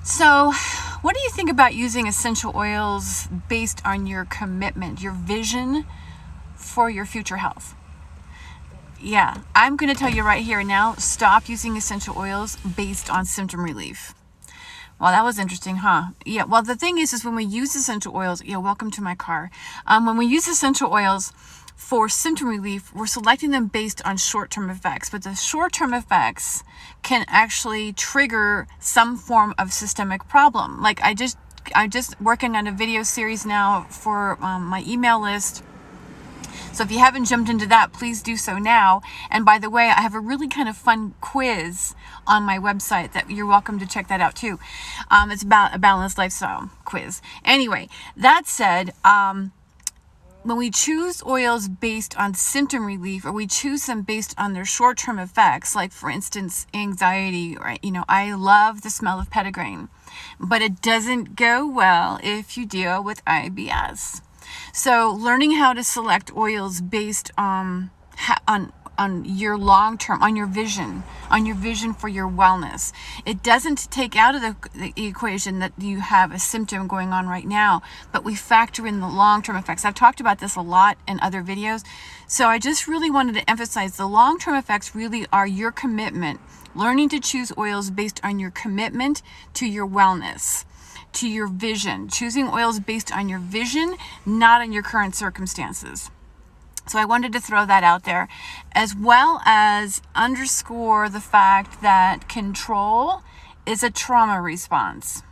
So, what do you think about using essential oils based on your commitment, your vision for your future health? Yeah, I'm going to tell you right here and now, stop using essential oils based on symptom relief. Well, that was interesting, huh? Yeah, well, the thing is when we use essential oils, welcome to my car. When we use essential oils for symptom relief, we're selecting them based on short-term effects, but the short-term effects can actually trigger some form of systemic problem. Like I'm just working on a video series now for my email list. So if you haven't jumped into that, please do so now. And by the way, I have a really kind of fun quiz on my website that you're welcome to check that out too. It's about a balanced lifestyle quiz. Anyway, that said, when we choose oils based on symptom relief, or we choose them based on their short-term effects, like for instance, anxiety, or, I love the smell of petitgrain, but it doesn't go well if you deal with IBS. So learning how to select oils based on your long-term, on your vision for your wellness. It doesn't take out of the equation that you have a symptom going on right now, but we factor in the long-term effects. I've talked about this a lot in other videos. So I just really wanted to emphasize the long-term effects really are your commitment, learning to choose oils based on your commitment to your wellness, to your vision, choosing oils based on your vision, not on your current circumstances. So I wanted to throw that out there, as well as underscore the fact that control is a trauma response.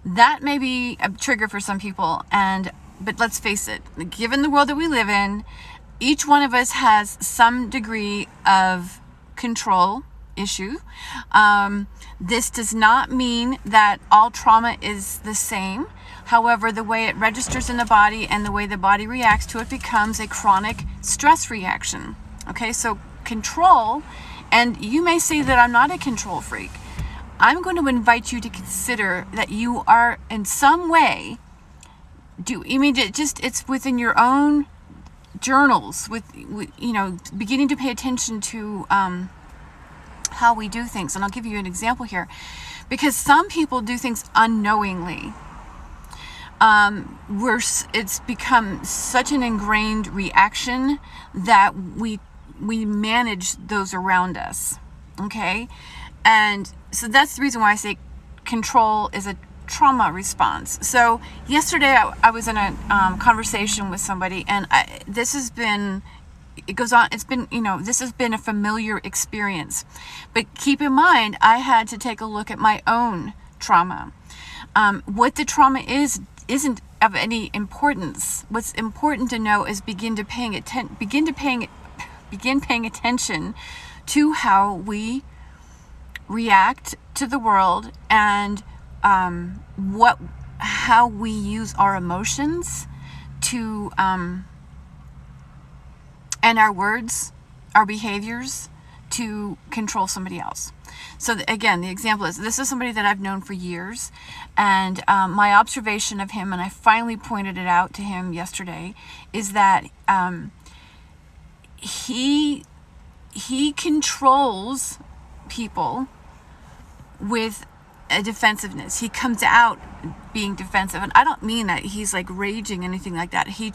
That may be a trigger for some people, but let's face it, given the world that we live in, each one of us has some degree of control issue. This does not mean that all trauma is the same. However, the way it registers in the body and the way the body reacts to it becomes a chronic stress reaction. Okay, so control, and you may say that I'm not a control freak. I'm going to invite you to consider that you are in some way, it's within your own journals, beginning to pay attention to how we do things. And I'll give you an example here, because some people do things unknowingly. It's become such an ingrained reaction that we manage those around us. Okay. And so that's the reason why I say control is a trauma response. So yesterday I was in a conversation with somebody, and this has been a familiar experience, but keep in mind, I had to take a look at my own trauma. What the trauma isn't of any importance. What's important to know is begin paying attention to how we react to the world, and how we use our emotions to and our words, our behaviors, to control somebody else. So again, the example is, this is somebody that I've known for years, and my observation of him, and I finally pointed it out to him yesterday, is that he controls people with a defensiveness. He comes out being defensive, and I don't mean that he's like raging, anything like that. He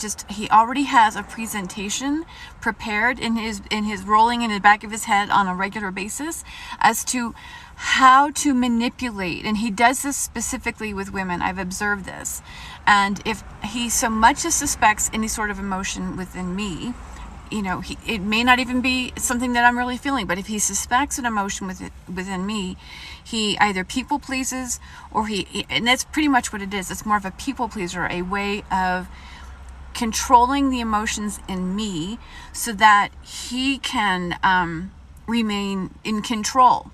already has a presentation prepared in his rolling in the back of his head on a regular basis as to how to manipulate, and he does this specifically with women. I've observed this, and if he so much as suspects any sort of emotion within me, it may not even be something that I'm really feeling, but if he suspects an emotion within me, he either people pleases, or and that's pretty much what it is. It's more of a people pleaser, a way of controlling the emotions in me so that he can remain in control.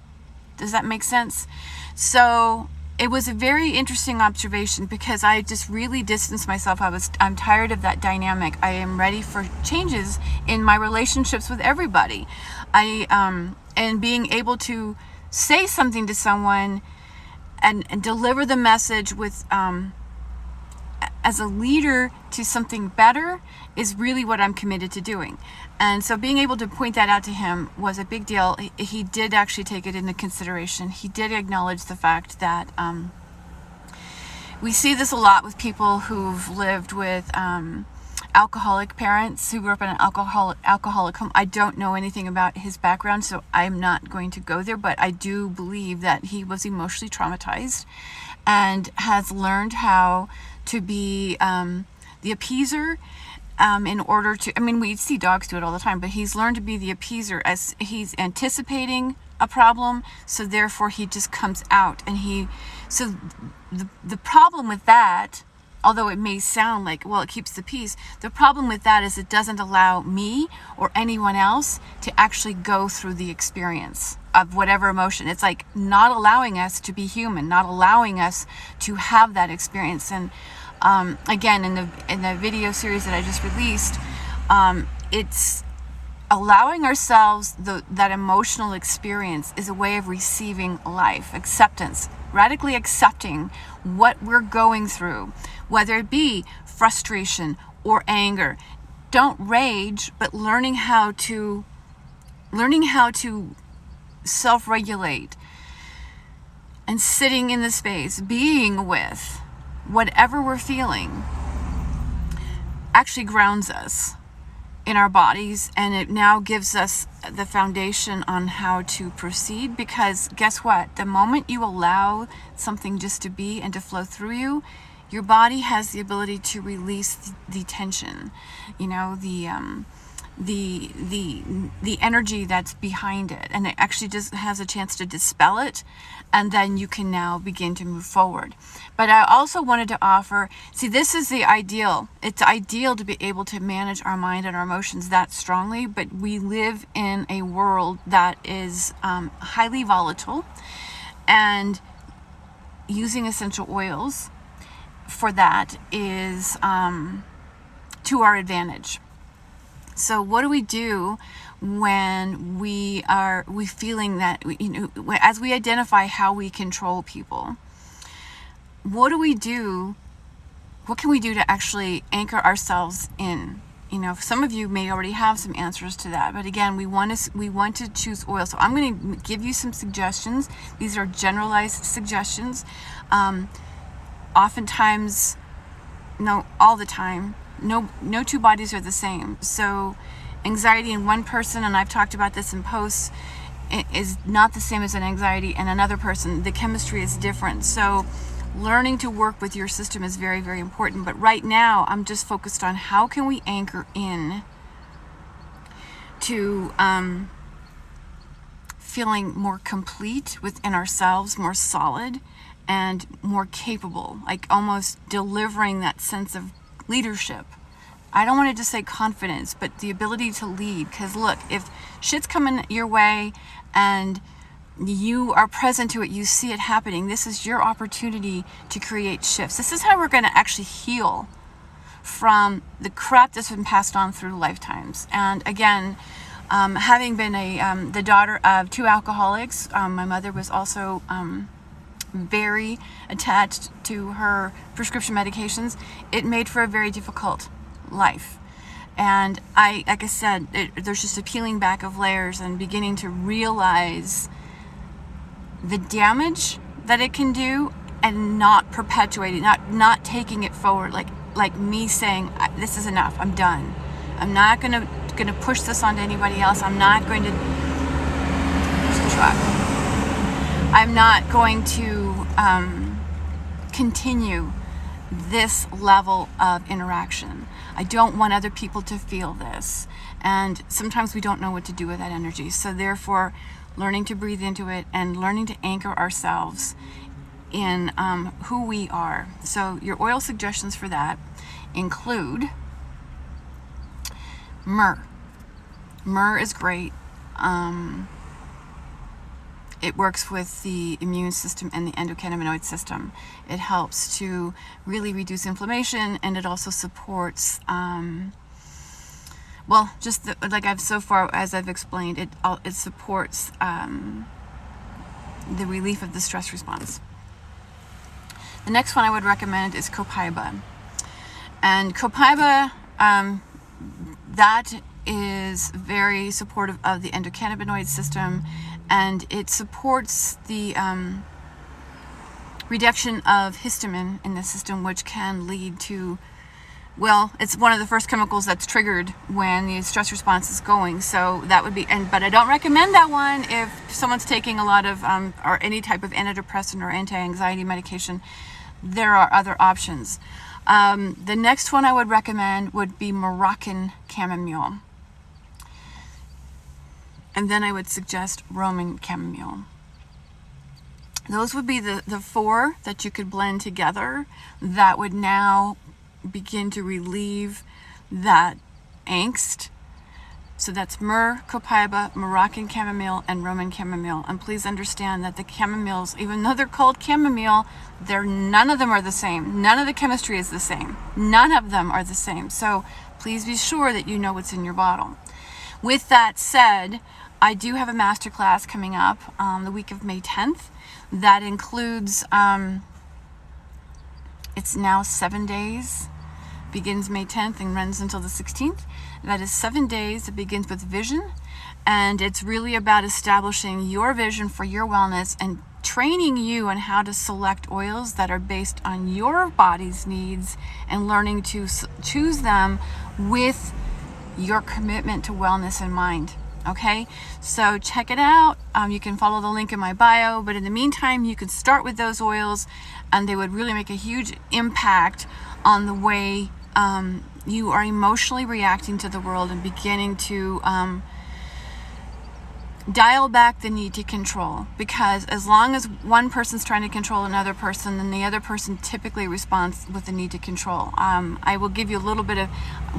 Does that make sense? So it was a very interesting observation, because I just really distanced myself. I'm tired of that dynamic. I am ready for changes in my relationships with everybody. And being able to say something to someone and deliver the message with as a leader to something better is really what I'm committed to doing. And so being able to point that out to him was a big deal. He did actually take it into consideration. He did acknowledge the fact that we see this a lot with people who've lived with alcoholic parents, who grew up in an alcoholic home. I don't know anything about his background, so I'm not going to go there, but I do believe that he was emotionally traumatized and has learned how to be the appeaser in order to, I mean, we see dogs do it all the time, but he's learned to be the appeaser as he's anticipating a problem, so therefore he just comes out. And so the problem with that, although it may sound like, well, it keeps the peace, the problem with that is it doesn't allow me or anyone else to actually go through the experience of whatever emotion. It's like not allowing us to be human, not allowing us to have that experience. And again, in the video series that I just released, it's allowing ourselves that emotional experience is a way of receiving life, acceptance, radically accepting what we're going through, whether it be frustration or anger. Don't rage, but learning how to self-regulate and sitting in the space, being with whatever we're feeling, actually grounds us in our bodies, and it now gives us the foundation on how to proceed. Because guess what? The moment you allow something just to be and to flow through you, your body has the ability to release the tension, you know, the energy that's behind it, and it actually just has a chance to dispel it, and then you can now begin to move forward. But I also wanted to offer, see, this is the ideal. It's ideal to be able to manage our mind and our emotions that strongly, but we live in a world that is highly volatile, and using essential oils for that is to our advantage. So what do we do when we feeling that, you know, as we identify how we control people? What do we do? What can we do to actually anchor ourselves in? You know, some of you may already have some answers to that, but again, we want to choose oil. So I'm going to give you some suggestions. These are generalized suggestions. Oftentimes, no, all the time, no two bodies are the same. So anxiety in one person, and I've talked about this in posts, is not the same as an anxiety in another person. The chemistry is different. So learning to work with your system is very, very important. But right now, I'm just focused on how can we anchor in to feeling more complete within ourselves, more solid, and more capable, like almost delivering that sense of leadership. I don't want to just say confidence, but the ability to lead. Because look, if shit's coming your way and you are present to it, you see it happening, this is your opportunity to create shifts. This is how we're going to actually heal from the crap that's been passed on through lifetimes. And again, having been the daughter of two alcoholics, my mother was also very attached to her prescription medications. It made for a very difficult life. And like I said, there's just a peeling back of layers and beginning to realize the damage that it can do, and not perpetuating, not taking it forward, like me saying, this is enough, I'm done. I'm not gonna push this onto anybody else. I'm not going to push the truck. I'm not going to continue this level of interaction. I don't want other people to feel this. And sometimes we don't know what to do with that energy. So therefore, learning to breathe into it and learning to anchor ourselves in who we are. So your oil suggestions for that include myrrh. Myrrh is great. It works with the immune system and the endocannabinoid system. It helps to really reduce inflammation, and it also supports, like I've explained, it supports the relief of the stress response. The next one I would recommend is copaiba. And Copaiba, that is very supportive of the endocannabinoid system, and it supports the reduction of histamine in the system, which can lead to, well, it's one of the first chemicals that's triggered when the stress response is going. So that would be, but I don't recommend that one if someone's taking a lot of, or any type of antidepressant or anti-anxiety medication. There are other options. The next one I would recommend would be Moroccan chamomile. And then I would suggest Roman chamomile. Those would be the 4 that you could blend together that would now begin to relieve that angst. So that's myrrh, copaiba, Moroccan chamomile, and Roman chamomile. And please understand that the chamomiles, even though they're called chamomile, none of them are the same. None of the chemistry is the same. None of them are the same. So please be sure that you know what's in your bottle. With that said, I do have a masterclass coming up the week of May 10th. That includes, it's now 7 days, begins May 10th and runs until the 16th. That is 7 days. It begins with vision, and it's really about establishing your vision for your wellness and training you on how to select oils that are based on your body's needs and learning to choose them with your commitment to wellness in mind. Okay, so check it out. You can follow the link in my bio, but in the meantime, you can start with those oils, and they would really make a huge impact on the way you are emotionally reacting to the world and beginning to dial back the need to control. Because as long as one person's trying to control another person, then the other person typically responds with the need to control. I will give you a little bit of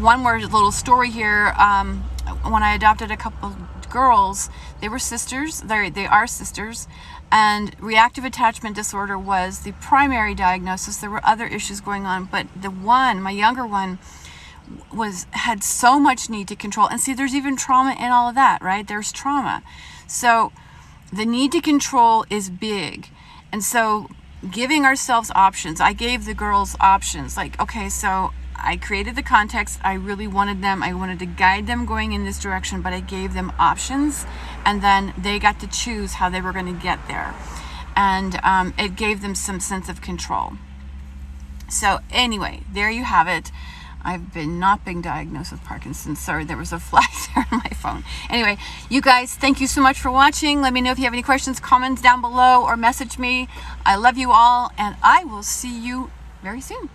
one more little story here. When I adopted a couple of girls, they were sisters. They are sisters, and reactive attachment disorder was the primary diagnosis. There were other issues going on, but my younger one, had so much need to control. And see, there's even trauma in all of that, right? There's trauma. So the need to control is big. And so giving ourselves options, I gave the girls options. Like, okay, so I created the context. I really wanted to guide them going in this direction, but I gave them options, and then they got to choose how they were going to get there. And it gave them some sense of control. So anyway, there you have it. I've not been diagnosed with Parkinson's. Sorry, there was a flag there on my phone. Anyway, you guys, thank you so much for watching. Let me know if you have any questions, comments down below, or message me. I love you all, and I will see you very soon.